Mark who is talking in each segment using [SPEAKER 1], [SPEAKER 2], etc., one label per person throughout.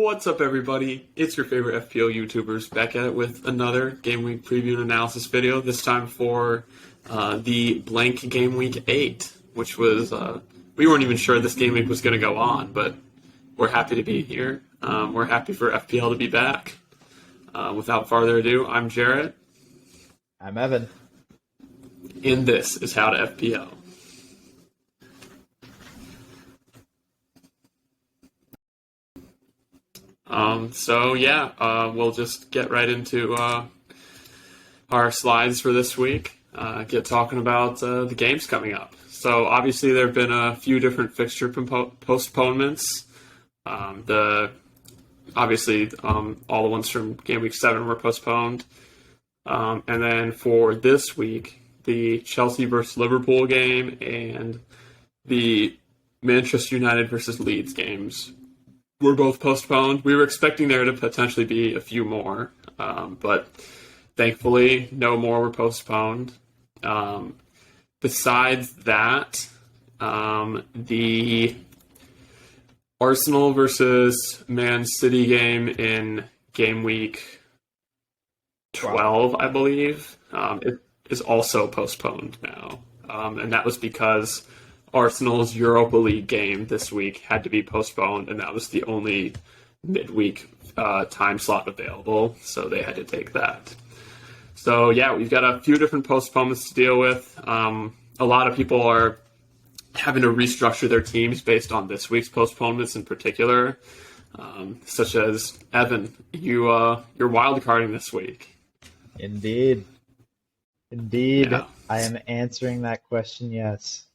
[SPEAKER 1] What's up, everybody? It's your favorite FPO YouTubers back at it with another Game Week preview and analysis video, this time for the blank Game Week 8, which was, we weren't even sure this Game Week was going to go on, but we're happy to be here. We're happy for FPL to be back. Without further ado, I'm Jarrett.
[SPEAKER 2] I'm Evan.
[SPEAKER 1] And this is How to FPL. We'll just get right into our slides for this week. Get talking about the games coming up. So obviously there have been a few different fixture postponements. All the ones from Game Week 7 were postponed. And then for this week, the Chelsea versus Liverpool game and the Manchester United versus Leeds games were both postponed. We were expecting there to potentially be a few more, but thankfully no more were postponed. Besides that, the Arsenal versus Man City game in Game Week 12, I believe, it is also postponed now. And that was because Arsenal's Europa League game this week had to be postponed, and that was the only midweek time slot available, so they had to take that. So yeah, we've got a few different postponements to deal with. A lot of people are having to restructure their teams based on this week's postponements in particular, such as Evan, you're wildcarding this week.
[SPEAKER 2] Indeed. Yeah. I am answering that question, yes.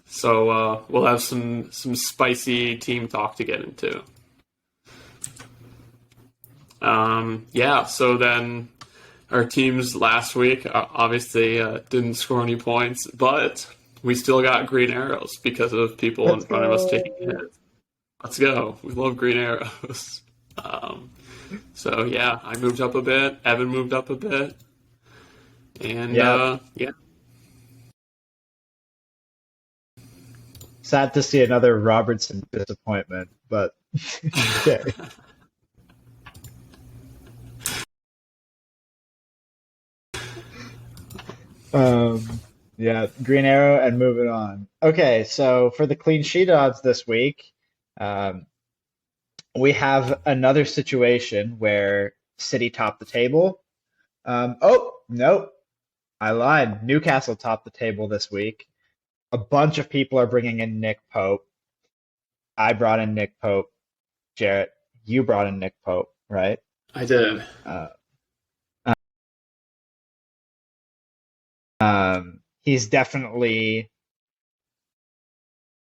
[SPEAKER 1] So we'll have some spicy team talk to get into. So then our teams last week obviously didn't score any points, but we still got green arrows because of people in front of us taking hits. Let's go. We love green arrows. I moved up a bit. Evan moved up a bit. And yeah.
[SPEAKER 2] Sad to see another Robertson disappointment, but okay. Green arrow and moving on. Okay, so for the clean sheet odds this week, we have another situation where City topped the table. Nope, I lied. Newcastle topped the table this week. A bunch of people are bringing in Nick Pope. I brought in Nick Pope. Jarrett, you brought in Nick Pope, right?
[SPEAKER 1] I did.
[SPEAKER 2] He's definitely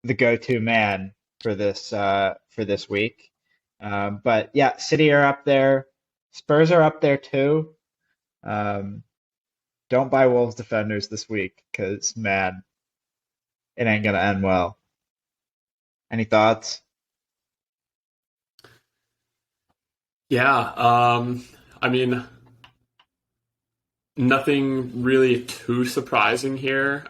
[SPEAKER 2] the go-to man for this week. But yeah, City are up there. Spurs are up there too. Don't buy Wolves defenders this week because, man, it ain't gonna end well. Any thoughts?
[SPEAKER 1] Yeah, nothing really too surprising here.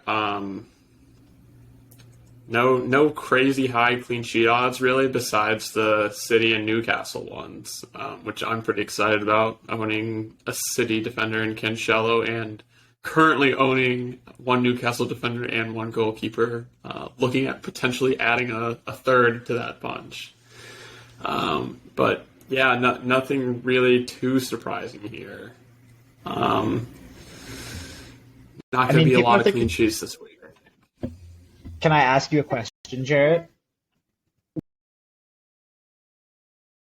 [SPEAKER 1] No crazy high clean sheet odds really, besides the City and Newcastle ones, which I'm pretty excited about. Owning a City defender in Cancelo and currently owning one Newcastle defender and one goalkeeper, looking at potentially adding a third to that bunch. But yeah, nothing really too surprising here. Not going to be a lot of clean sheets this week, I think.
[SPEAKER 2] Can I ask you a question, Jarrett?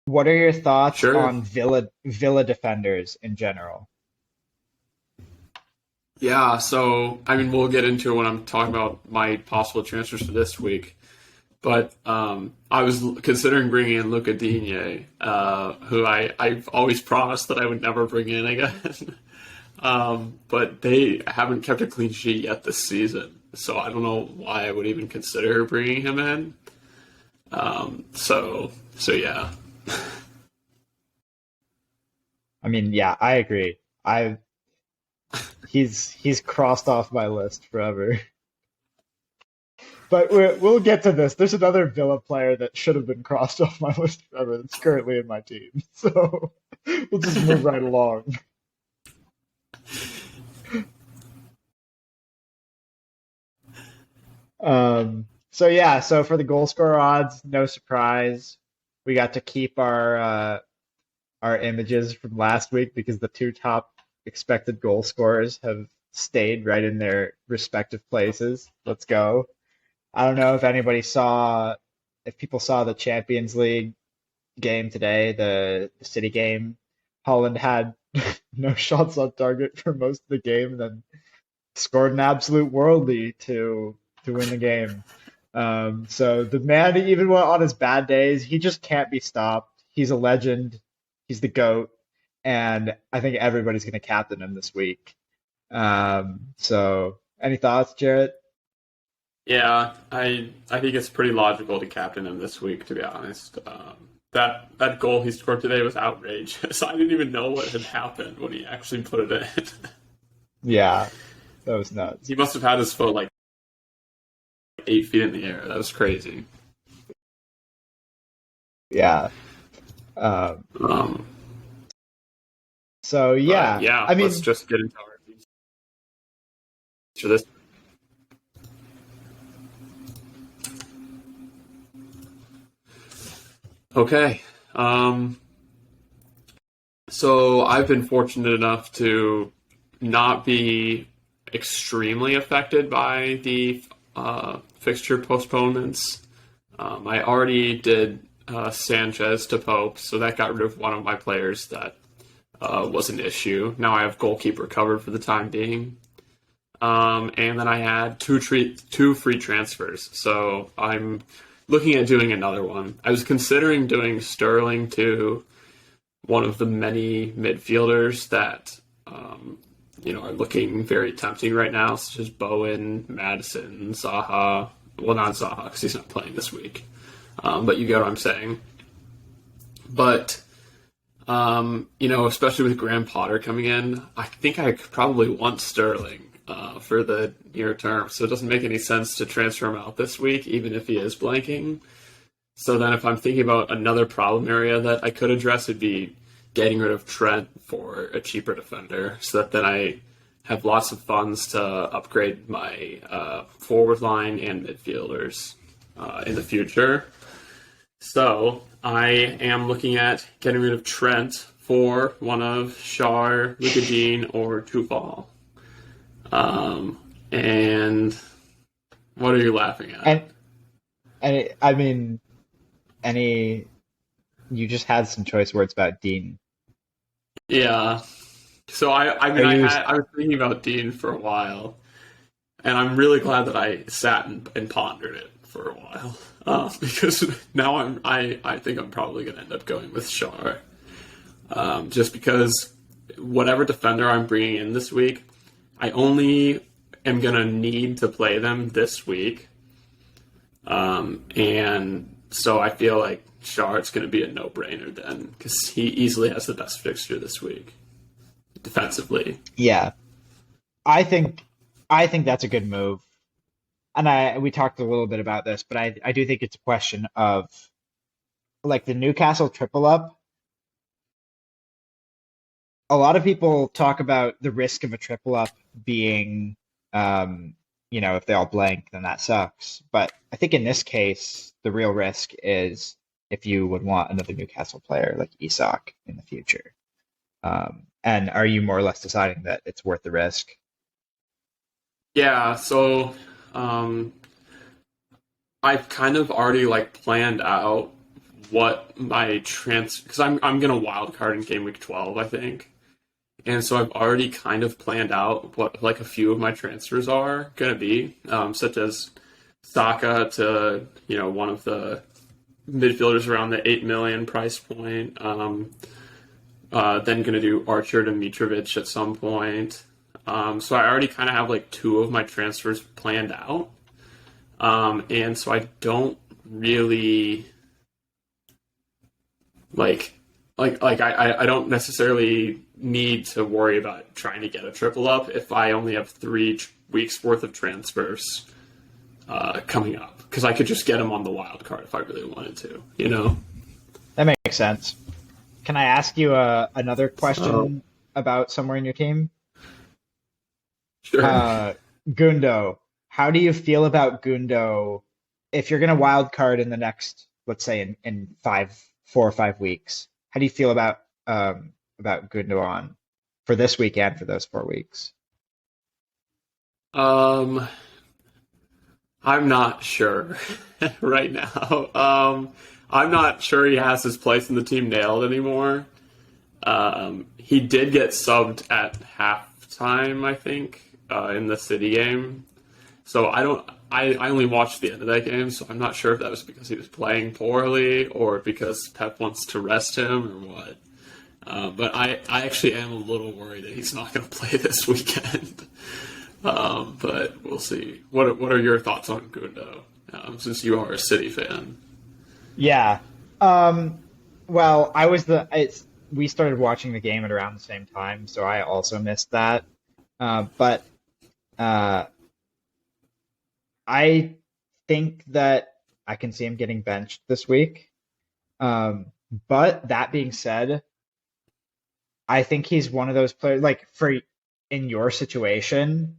[SPEAKER 2] What are your thoughts on Villa defenders in general?
[SPEAKER 1] Yeah, so, we'll get into it when I'm talking about my possible transfers for this week. But I was considering bringing in Luca Digne, who I've always promised that I would never bring in again. But they haven't kept a clean sheet yet this season. So I don't know why I would even consider bringing him in. Yeah.
[SPEAKER 2] I agree. He's crossed off my list forever. But we'll get to this. There's another Villa player that should have been crossed off my list forever that's currently in my team. So we'll just move right along. So yeah, so for the goal scorer odds, no surprise. We got to keep our images from last week because the two top expected goal scorers have stayed right in their respective places. Let's go. I don't know if people saw the Champions League game today, the City game. Holland had no shots on target for most of the game, and then scored an absolute worldie to win the game. So the man, even on his bad days, he just can't be stopped. He's a legend. He's the GOAT, and I think everybody's going to captain him this week. So any thoughts, Jarrett?
[SPEAKER 1] Yeah, I think it's pretty logical to captain him this week, to be honest. That goal he scored today was outrageous. I didn't even know what had happened when he actually put it in.
[SPEAKER 2] Yeah, that was nuts.
[SPEAKER 1] He must have had his foot like 8 feet in the air. That was crazy.
[SPEAKER 2] Yeah.
[SPEAKER 1] Um,
[SPEAKER 2] So yeah,
[SPEAKER 1] yeah,
[SPEAKER 2] I
[SPEAKER 1] let's
[SPEAKER 2] mean,
[SPEAKER 1] just get into our teams for this. Okay. So I've been fortunate enough to not be extremely affected by the fixture postponements. I already did Sanchez to Pope, so that got rid of one of my players that was an issue. Now I have goalkeeper covered for the time being. And then I had two free transfers, so I'm looking at doing another one. I was considering doing Sterling to one of the many midfielders that are looking very tempting right now, such as Bowen, Madison, Zaha. Well, not Zaha because he's not playing this week, but you get what I'm saying. But especially with Graham Potter coming in, I think I probably want Sterling for the near term. So it doesn't make any sense to transfer him out this week, even if he is blanking. So then if I'm thinking about another problem area that I could address, it'd be getting rid of Trent for a cheaper defender, so that then I have lots of funds to upgrade my forward line and midfielders in the future. So I am looking at getting rid of Trent for one of Shar, Lucadine, or Tufal. And what are you laughing at?
[SPEAKER 2] I mean, you just had some choice words about Dean.
[SPEAKER 1] Yeah. So I mean, I was thinking about Dean for a while, and I'm really glad that I sat and pondered it for a while, because now I think I'm probably going to end up going with Shar, just because whatever defender I'm bringing in this week, I only am going to need to play them this week, and so I feel like Shard's going to be a no-brainer then, because he easily has the best fixture this week defensively.
[SPEAKER 2] Yeah, I think that's a good move. And we talked a little bit about this, but I do think it's a question of like the Newcastle triple up. A lot of people talk about the risk of a triple up being, if they all blank, then that sucks. But I think in this case, the real risk is if you would want another Newcastle player like Isak in the future. And are you more or less deciding that it's worth the risk?
[SPEAKER 1] Yeah, so I've kind of already planned out what my because I'm gonna wildcard in game week 12, I think. And so I've already kind of planned out what a few of my transfers are gonna be, such as Saka to one of the midfielders around the 8 million price point. Then gonna do Archer to Mitrovic at some point. So I already kind of have two of my transfers planned out. And so I don't really I don't necessarily need to worry about trying to get a triple up if I only have 3 weeks worth of transfers coming up because I could just get him on the wild card if I really wanted to. You know.
[SPEAKER 2] That makes sense. Can I ask you another
[SPEAKER 1] Oh,
[SPEAKER 2] question about somewhere in your team?
[SPEAKER 1] sure.
[SPEAKER 2] Uh, Gundo, how do you feel about Gundo if you're going to wild card in the next, let's say in 4 or 5 weeks? How do you feel about Gundo on for this week and for those 4 weeks?
[SPEAKER 1] Um, I'm not sure right now. I'm not sure he has his place in the team nailed anymore. He did get subbed at halftime, I think, in the City game. So I don't. I only watched the end of that game, so I'm not sure if that was because he was playing poorly or because Pep wants to rest him or what. But I actually am a little worried that he's not going to play this weekend. But we'll see. What are your thoughts on Gundo? Since you are a City fan.
[SPEAKER 2] Yeah. Um, well, we started watching the game at around the same time, so I also missed that. But uh, I think that I can see him getting benched this week. Um, but that being said, I think he's one of those players like for in your situation,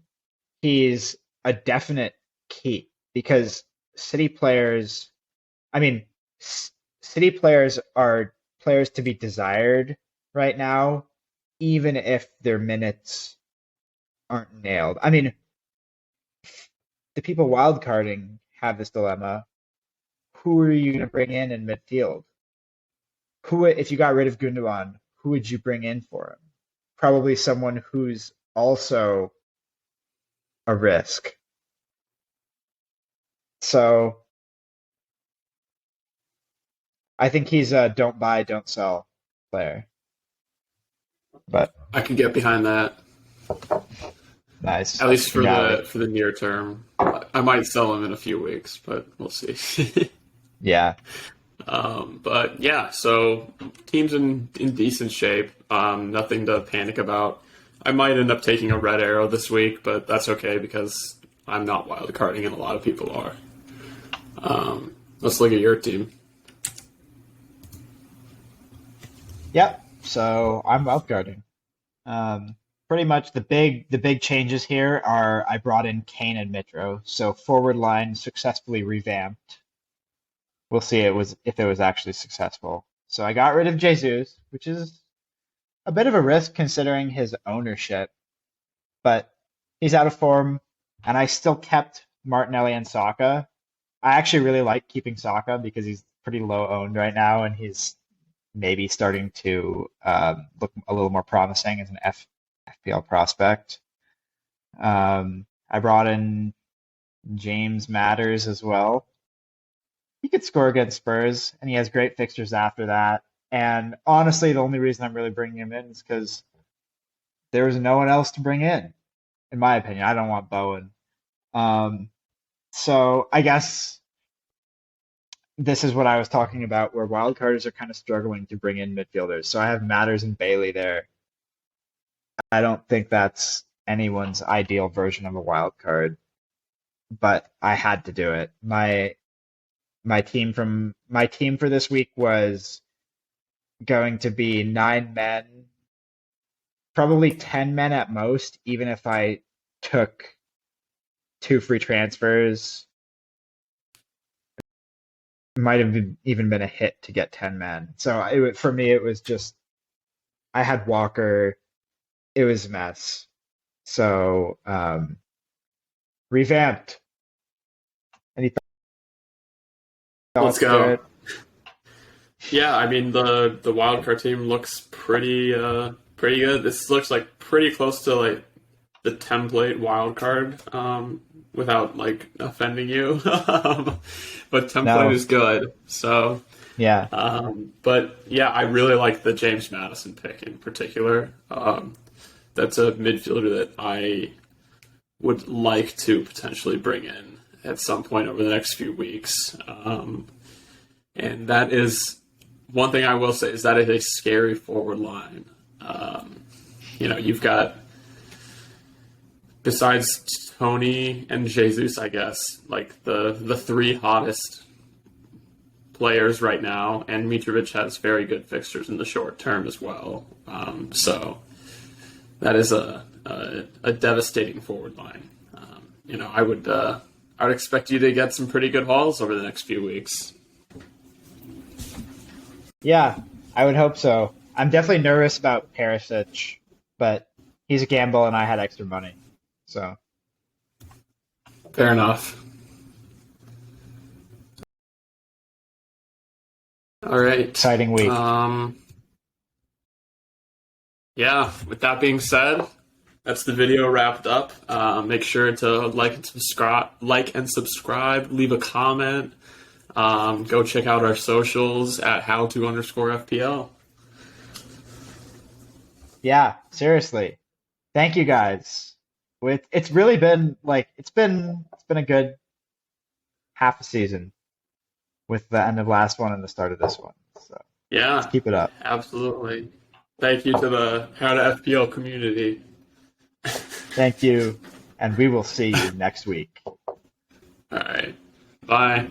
[SPEAKER 2] he's a definite key because City players, I mean, City players are players to be desired right now, even if their minutes aren't nailed. I mean, the people wildcarding have this dilemma. Who are you going to bring in midfield? If you got rid of Gundogan, who would you bring in for him? Probably someone who's also a risk. So I think he's a don't buy, don't sell player. But
[SPEAKER 1] I could get behind that,
[SPEAKER 2] nice.
[SPEAKER 1] at least for
[SPEAKER 2] Yeah,
[SPEAKER 1] the near term. I might sell him in a few weeks, but we'll see.
[SPEAKER 2] yeah,
[SPEAKER 1] But yeah, so team's in decent shape. Nothing to panic about. I might end up taking a red arrow this week, but that's okay because I'm not wild carding and a lot of people are. Let's look at your team.
[SPEAKER 2] yep. So I'm wildcarding. Um, Pretty much the big changes here are I brought in Kane and Mitro, so forward line successfully revamped. We'll see if it was actually successful. So I got rid of Jesus, which is a bit of a risk considering his ownership, but he's out of form, and I still kept Martinelli and Saka. I actually really like keeping Saka because he's pretty low owned right now, and he's maybe starting to look a little more promising as an FPL prospect. I brought in James Matters as well. He could score against Spurs, and he has great fixtures after that. And honestly, the only reason I'm really bringing him in is because there was no one else to bring in my opinion. I don't want Bowen. Um, so I guess this is what I was talking about, where wildcarders are kind of struggling to bring in midfielders. So I have Matters and Bailey there. I don't think that's anyone's ideal version of a wild card, but I had to do it. My team for this week was going to be 9 men, probably 10 men at most, even if I took two free transfers. Might have even been a hit to get 10 men. So for me, it was just I had Walker. It was a mess. So revamped. Any
[SPEAKER 1] Let's
[SPEAKER 2] thoughts
[SPEAKER 1] go.
[SPEAKER 2] there?
[SPEAKER 1] Yeah, I mean the wildcard team looks pretty good. This looks like pretty close to like the template wildcard, without like offending you. But template
[SPEAKER 2] No.
[SPEAKER 1] is good. So,
[SPEAKER 2] Yeah.
[SPEAKER 1] but yeah, I really like the James Madison pick in particular. That's a midfielder that I would like to potentially bring in at some point over the next few weeks. And that is one thing I will say is that is a scary forward line. You've got besides Tony and Jesus, I guess, like the three hottest players right now, and Mitrovic has very good fixtures in the short term as well. So that is a devastating forward line. I would expect you to get some pretty good hauls over the next few weeks.
[SPEAKER 2] Yeah, I would hope so. I'm definitely nervous about Perisic, but he's a gamble and I had extra money. So
[SPEAKER 1] Fair enough. All right.
[SPEAKER 2] exciting week.
[SPEAKER 1] Yeah, with that being said, that's the video wrapped up. Make sure to like and subscribe, leave a comment. Go check out our socials at howto_FPL.
[SPEAKER 2] Yeah, seriously. Thank you guys. It's really been it's been a good half a season with the end of last one and the start of this one. So
[SPEAKER 1] Yeah,
[SPEAKER 2] let's keep it up.
[SPEAKER 1] absolutely. Thank you to the How to FPL community.
[SPEAKER 2] Thank you, and we will see you next week.
[SPEAKER 1] All right. Bye.